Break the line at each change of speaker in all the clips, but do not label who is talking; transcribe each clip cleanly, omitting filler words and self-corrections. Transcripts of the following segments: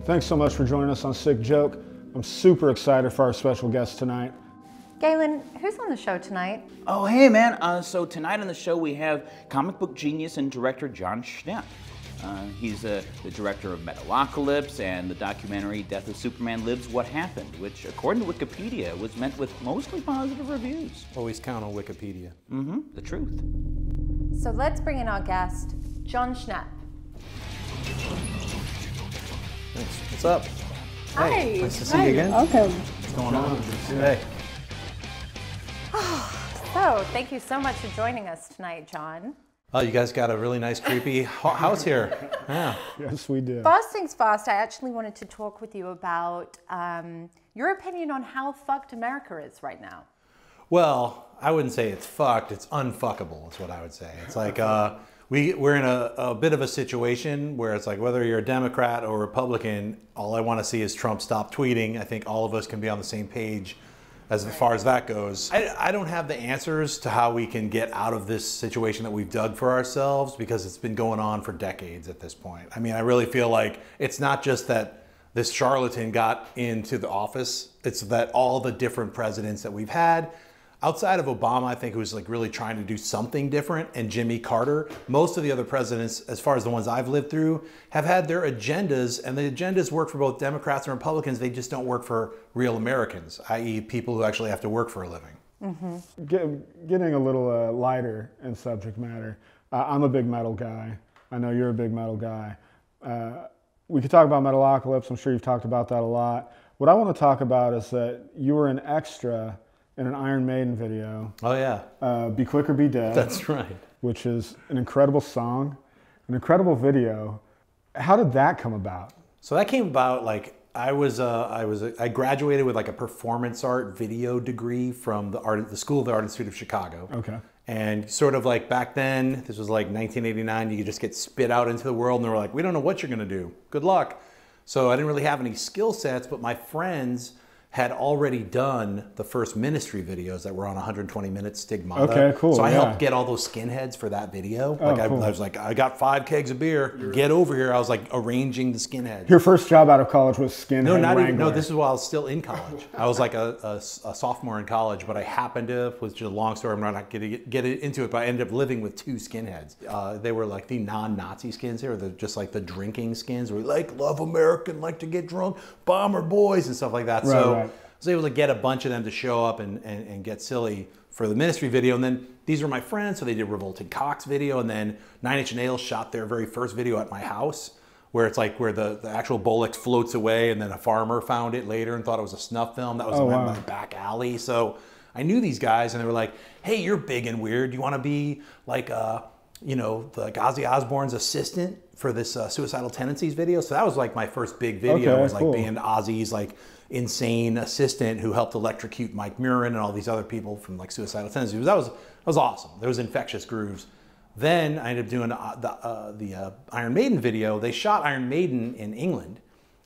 Thanks so much for joining us on Sick Joke. I'm super excited for our special guest tonight.
Galen, who's on the show tonight?
Oh, hey, man. So tonight on the show we have comic book genius and director Jon Schnepp. He's the director of Metalocalypse and the documentary Death of Superman Lives What Happened, which, according to Wikipedia, was met with mostly positive reviews.
Always count on Wikipedia.
Mm-hmm, the truth.
So let's bring in our guest, Jon Schnepp.
Thanks. What's up?
Hi.
Hey, nice to see you again.
Welcome.
What's going on? Hey.
So, thank you so much for joining us tonight, Jon.
Oh, you guys got a really nice, creepy house here. Yeah.
Yes, we do.
First things first, I actually wanted to talk with you about your opinion on how fucked America is right now.
Well, I wouldn't say it's fucked. It's unfuckable is what I would say. It's like we're in a bit of a situation where it's like whether you're a Democrat or Republican, all I want to see is Trump stop tweeting. I think all of us can be on the same page as far as that goes. I don't have the answers to how we can get out of this situation that we've dug for ourselves because it's been going on for decades at this point. I mean, I really feel like it's not just that this charlatan got into the office, it's that all the different presidents that we've had, outside of Obama, I think, who was like really trying to do something different, and Jimmy Carter, most of the other presidents, as far as the ones I've lived through, have had their agendas, and the agendas work for both Democrats and Republicans. They just don't work for real Americans, i.e. people who actually have to work for a living.
Mm-hmm. Getting a little lighter in subject matter, I'm a big metal guy. I know you're a big metal guy. We could talk about Metalocalypse. I'm sure you've talked about that a lot. What I want to talk about is that you were an extra in an Iron Maiden video.
Oh yeah.
Be Quick or Be Dead.
That's right.
Which is an incredible song, an incredible video. How did that come about?
So that came about like I graduated with like a performance art video degree from the School of the Art Institute of Chicago.
Okay.
And sort of like back then, this was like 1989, you could just get spit out into the world and they were like, we don't know what you're gonna do. Good luck. So I didn't really have any skill sets, but my friends had already done the first Ministry videos that were on 120 Minutes Stigmata.
Okay, cool.
So I helped get all those skinheads for that video.
Oh,
like
cool.
I was like, I got 5 kegs of beer. Get over here. I was like arranging the skinheads.
Your first job out of college was skinhead
No, not
wrangler.
even. No, this is while I was still in college. I was like a sophomore in college, but I happened to, was just a long story, I'm not going to get into it, but I ended up living with 2 skinheads. They were like the non-Nazi skins. They were just like the drinking skins. We love American, like to get drunk, bomber boys and stuff like that.
Right.
I was able to get a bunch of them to show up and get silly for the Ministry video. And then these were my friends, so they did Revolting Cocks video. And then 9 Inch Nails shot their very first video at my house, where it's like where the actual Bolex floats away, and then a farmer found it later and thought it was a snuff film. That was in my back alley. So I knew these guys, and they were like, hey, you're big and weird. You want to be like, you know, like Ozzy Osbourne's assistant for this Suicidal Tendencies video? So that was like my first big video.
Okay,
was like
cool.
being Ozzy's like insane assistant who helped electrocute Mike Murin and all these other people from like Suicidal Tendencies. That was awesome. There was Infectious Grooves. Then I ended up doing the Iron Maiden video. They shot Iron Maiden in England,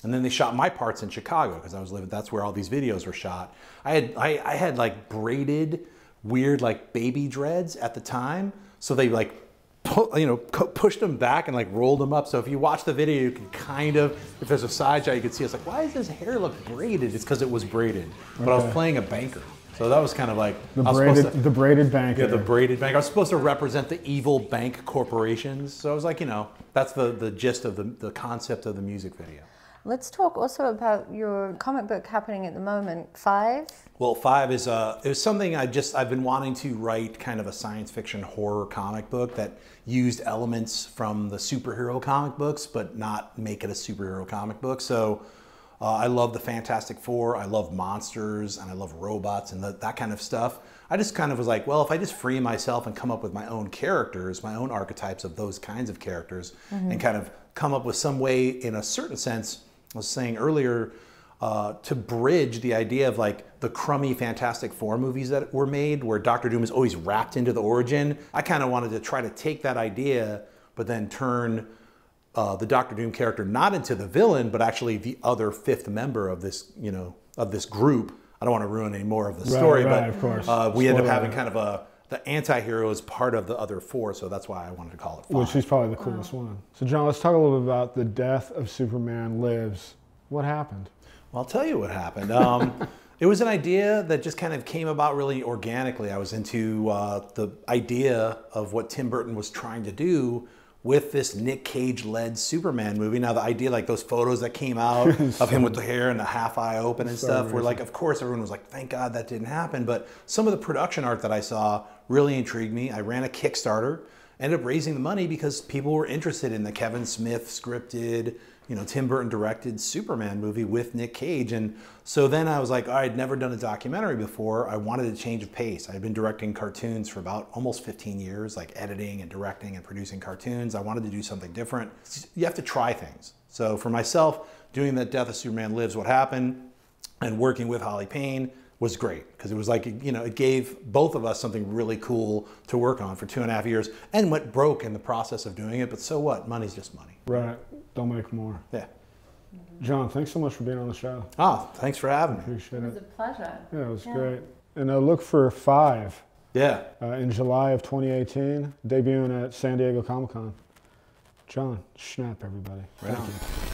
and then they shot my parts in Chicago because I was living. That's where all these videos were shot. I had like braided weird like baby dreads at the time, so they like pushed them back and like rolled them up. So if you watch the video, you can kind of, if there's a side shot, you can see it's like, why does this hair look braided? It's because it was braided. But I was playing a banker. So that was kind of like
the braided banker.
Yeah, the braided banker. I was supposed to represent the evil bank corporations. So I was like, you know, that's the gist of the concept of the music video.
Let's talk also about your comic book happening at the moment, 5.
Well, 5 is it was something I've been wanting to write, kind of a science fiction horror comic book that used elements from the superhero comic books, but not make it a superhero comic book. So I love the Fantastic Four, I love monsters, and I love robots and that kind of stuff. I just kind of was like, well, if I just free myself and come up with my own characters, my own archetypes of those kinds of characters, and kind of come up with some way, in a certain sense, I was saying earlier, to bridge the idea of like the crummy Fantastic Four movies that were made where Doctor Doom is always wrapped into the origin. I kind of wanted to try to take that idea, but then turn the Doctor Doom character not into the villain, but actually the other 5th member of this, you know, of this group. I don't want to ruin any more of the story, but
of course.
We ended up having kind of the anti-hero is part of the other 4, so that's why I wanted to call it 5.
Which is probably the coolest one. So John, let's talk a little bit about the Death of Superman Lives What happened?
Well, I'll tell you what happened. It was an idea that just kind of came about really organically. I was into the idea of what Tim Burton was trying to do with this Nick Cage-led Superman movie. Now, the idea, like those photos that came out of him with the hair and the half eye open and stuff, were like, of course, everyone was like, thank God that didn't happen. But some of the production art that I saw really intrigued me. I ran a Kickstarter, ended up raising the money because people were interested in the Kevin Smith scripted, Tim Burton directed Superman movie with Nick Cage. And so then I was like, I'd never done a documentary before. I wanted a change of pace. I'd been directing cartoons for about almost 15 years, like editing and directing and producing cartoons. I wanted to do something different. You have to try things. So for myself, doing the Death of Superman Lives What Happened and working with Holly Payne was great because it was like, it gave both of us something really cool to work on for 2.5 years and went broke in the process of doing it. But so what? Money's just money.
Right. Don't make more.
Yeah.
John, thanks so much for being on the show.
Oh, thanks for having me.
Appreciate
It was
it.
a pleasure.
Yeah, it was great. And look for 5
Yeah.
in July of 2018, debuting at San Diego Comic-Con. Jon Schnepp, everybody.
Right
Thank
on.
you.